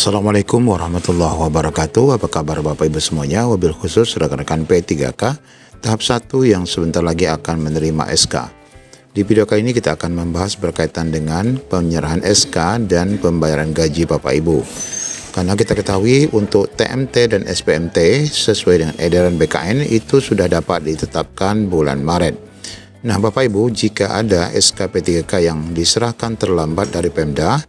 Assalamualaikum warahmatullahi wabarakatuh. Apa kabar Bapak Ibu semuanya? Wabil khusus rekan-rekan P3K tahap 1 yang sebentar lagi akan menerima SK. Di video kali ini kita akan membahas berkaitan dengan penyerahan SK dan pembayaran gaji Bapak Ibu. Karena kita ketahui untuk TMT dan SPMT sesuai dengan edaran BKN itu sudah dapat ditetapkan bulan Maret. Nah Bapak Ibu, jika ada SK P3K yang diserahkan terlambat dari Pemda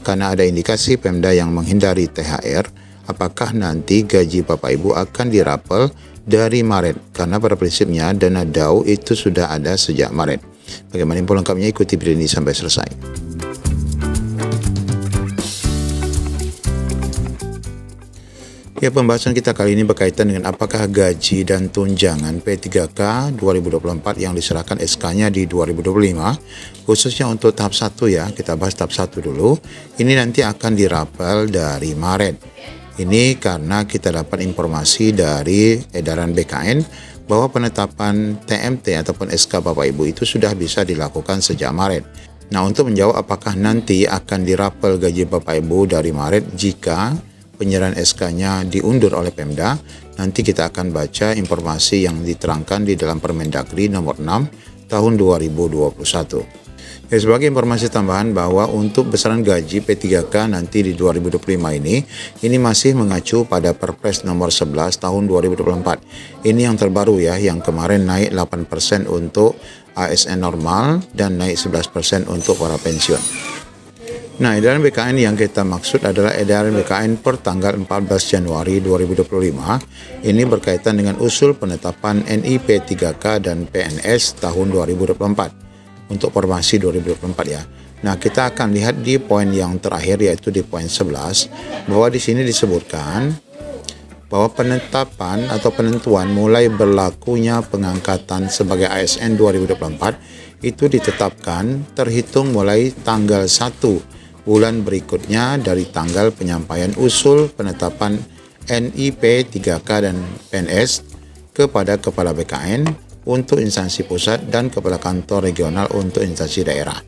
karena ada indikasi Pemda yang menghindari THR, apakah nanti gaji Bapak Ibu akan dirapel dari Maret? Karena pada prinsipnya dana DAU itu sudah ada sejak Maret. Bagaimana info lengkapnya, ikuti video ini sampai selesai. Ya, pembahasan kita kali ini berkaitan dengan apakah gaji dan tunjangan P3K 2024 yang diserahkan SK-nya di 2025, khususnya untuk tahap 1 ya, kita bahas tahap 1 dulu, ini nanti akan dirapel dari Maret. Ini karena kita dapat informasi dari edaran BKN bahwa penetapan TMT ataupun SK Bapak Ibu itu sudah bisa dilakukan sejak Maret. Nah, untuk menjawab apakah nanti akan dirapel gaji Bapak Ibu dari Maret jika penyerahan SK-nya diundur oleh Pemda, nanti kita akan baca informasi yang diterangkan di dalam Permendagri nomor 6 tahun 2021. Ya, sebagai informasi tambahan bahwa untuk besaran gaji P3K nanti di 2025 ini masih mengacu pada Perpres nomor 11 tahun 2024. Ini yang terbaru ya, yang kemarin naik 8% untuk ASN normal dan naik 11% untuk para pensiun. Nah, edaran BKN yang kita maksud adalah edaran BKN per tanggal 14 Januari 2025. Ini berkaitan dengan usul penetapan NIP 3K dan PNS tahun 2024 untuk formasi 2024 ya. Nah, kita akan lihat di poin yang terakhir yaitu di poin 11 bahwa di sini disebutkan bahwa penetapan atau penentuan mulai berlakunya pengangkatan sebagai ASN 2024 itu ditetapkan terhitung mulai tanggal 1 bulan berikutnya dari tanggal penyampaian usul penetapan NIP 3K dan PNS kepada Kepala BKN untuk instansi pusat dan Kepala Kantor Regional untuk instansi daerah.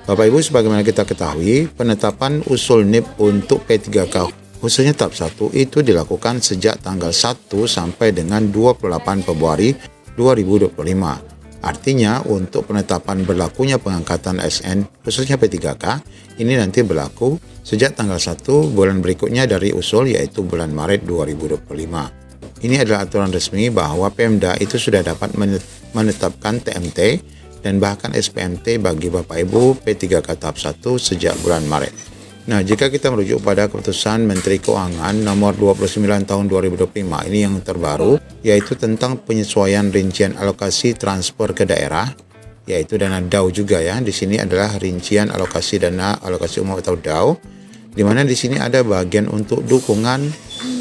Bapak Ibu, sebagaimana kita ketahui, penetapan usul NIP untuk P3K khususnya tahap 1 itu dilakukan sejak tanggal 1 sampai dengan 28 Februari 2025. Artinya untuk penetapan berlakunya pengangkatan ASN khususnya P3K ini nanti berlaku sejak tanggal 1 bulan berikutnya dari usul yaitu bulan Maret 2025. Ini adalah aturan resmi bahwa Pemda itu sudah dapat menetapkan TMT dan bahkan SPMT bagi Bapak Ibu P3K tahap 1 sejak bulan Maret. Nah, jika kita merujuk pada keputusan Menteri Keuangan nomor 29 tahun 2025 ini yang terbaru, yaitu tentang penyesuaian rincian alokasi transfer ke daerah, yaitu dana DAU juga ya. Di sini adalah rincian alokasi dana alokasi umum atau DAU, di mana di sini ada bagian untuk dukungan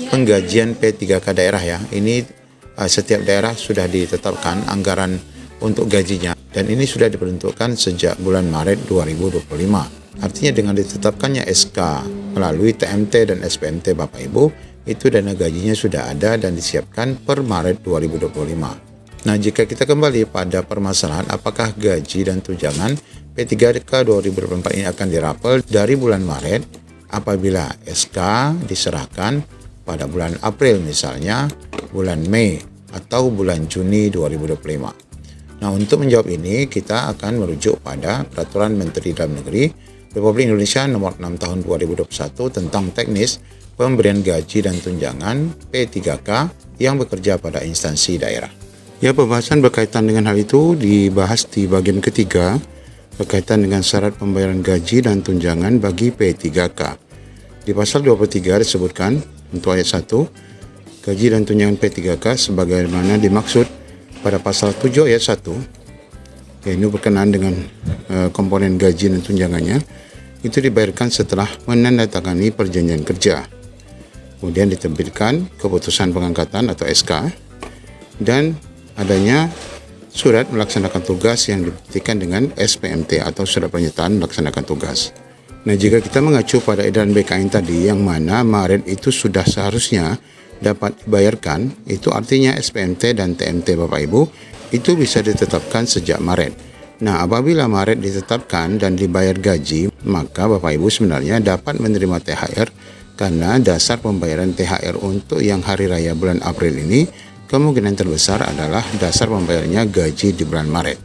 penggajian P3K daerah ya. Ini setiap daerah sudah ditetapkan anggaran untuk gajinya dan ini sudah diperuntukkan sejak bulan Maret 2025. Artinya dengan ditetapkannya SK melalui TMT dan SPMT Bapak Ibu, itu dana gajinya sudah ada dan disiapkan per Maret 2025. Nah, jika kita kembali pada permasalahan apakah gaji dan tunjangan P3K 2024 ini akan dirapel dari bulan Maret apabila SK diserahkan pada bulan April misalnya, bulan Mei atau bulan Juni 2025. Nah, untuk menjawab ini kita akan merujuk pada Peraturan Menteri Dalam Negeri Republik Indonesia nomor 6 tahun 2021 tentang teknis pemberian gaji dan tunjangan P3K yang bekerja pada instansi daerah. Ya, pembahasan berkaitan dengan hal itu dibahas di bagian ketiga berkaitan dengan syarat pembayaran gaji dan tunjangan bagi P3K. Di pasal 23 disebutkan untuk ayat 1, gaji dan tunjangan P3K sebagaimana dimaksud pada pasal 7 ayat 1, yaitu berkenaan dengan komponen gaji dan tunjangannya, itu dibayarkan setelah menandatangani perjanjian kerja. Kemudian diterbitkan keputusan pengangkatan atau SK dan adanya surat melaksanakan tugas yang dibuktikan dengan SPMT atau surat pernyataan melaksanakan tugas. Nah, jika kita mengacu pada edaran BKN tadi yang mana Maret itu sudah seharusnya dapat dibayarkan, itu artinya SPMT dan TMT Bapak Ibu itu bisa ditetapkan sejak Maret. Nah, apabila Maret ditetapkan dan dibayar gaji, maka Bapak Ibu sebenarnya dapat menerima THR karena dasar pembayaran THR untuk yang hari raya bulan April ini kemungkinan terbesar adalah dasar pembayarannya gaji di bulan Maret.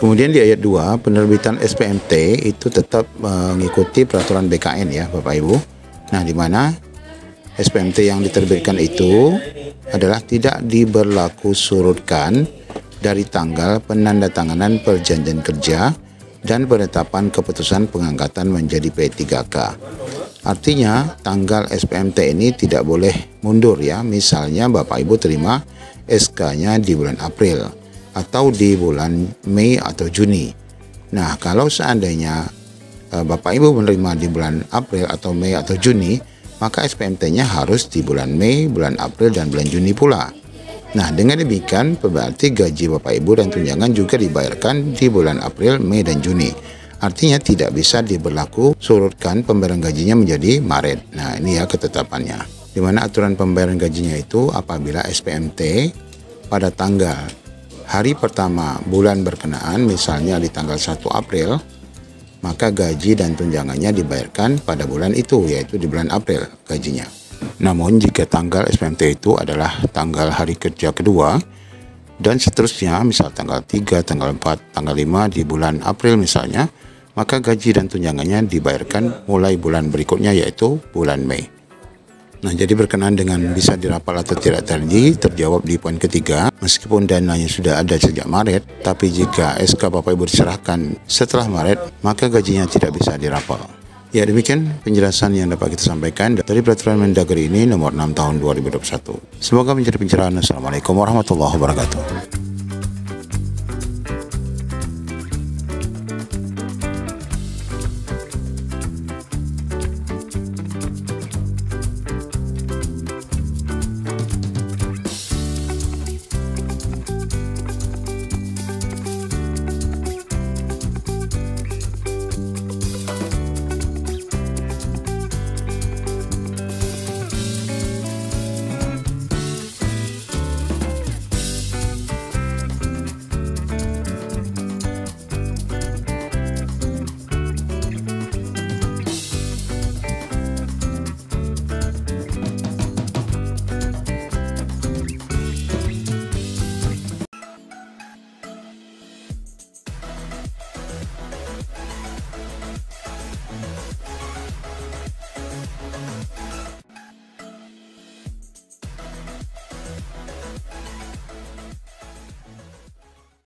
Kemudian di ayat 2, penerbitan SPMT itu tetap mengikuti peraturan BKN ya Bapak Ibu. Nah, di mana SPMT yang diterbitkan itu adalah tidak diberlaku surutkan dari tanggal penandatanganan perjanjian kerja dan penetapan keputusan pengangkatan menjadi P3K. Artinya tanggal SPMT ini tidak boleh mundur ya. Misalnya Bapak Ibu terima SK-nya di bulan April atau di bulan Mei atau Juni. Nah, kalau seandainya Bapak Ibu menerima di bulan April atau Mei atau Juni, maka SPMT-nya harus di bulan Mei, bulan April, dan bulan Juni pula. Nah, dengan demikian berarti gaji Bapak Ibu dan tunjangan juga dibayarkan di bulan April, Mei, dan Juni. Artinya tidak bisa diberlaku surutkan pembayaran gajinya menjadi Maret. Nah, ini ya ketetapannya. Di mana aturan pembayaran gajinya itu apabila SPMT pada tanggal hari pertama bulan berkenaan, misalnya di tanggal 1 April, maka gaji dan tunjangannya dibayarkan pada bulan itu, yaitu di bulan April gajinya. Namun jika tanggal SPMT itu adalah tanggal hari kerja kedua dan seterusnya, misal tanggal 3, tanggal 4, tanggal 5 di bulan April misalnya, maka gaji dan tunjangannya dibayarkan mulai bulan berikutnya, yaitu bulan Mei. Nah, jadi berkenaan dengan bisa dirapal atau tidak tadi terjawab di poin ketiga. Meskipun dananya sudah ada sejak Maret, tapi jika SK Bapak Ibu diserahkan setelah Maret, maka gajinya tidak bisa dirapal. Ya, demikian penjelasan yang dapat kita sampaikan dari Peraturan Mendagri ini nomor 6 tahun 2021. Semoga menjadi pencerahan. Assalamualaikum warahmatullahi wabarakatuh.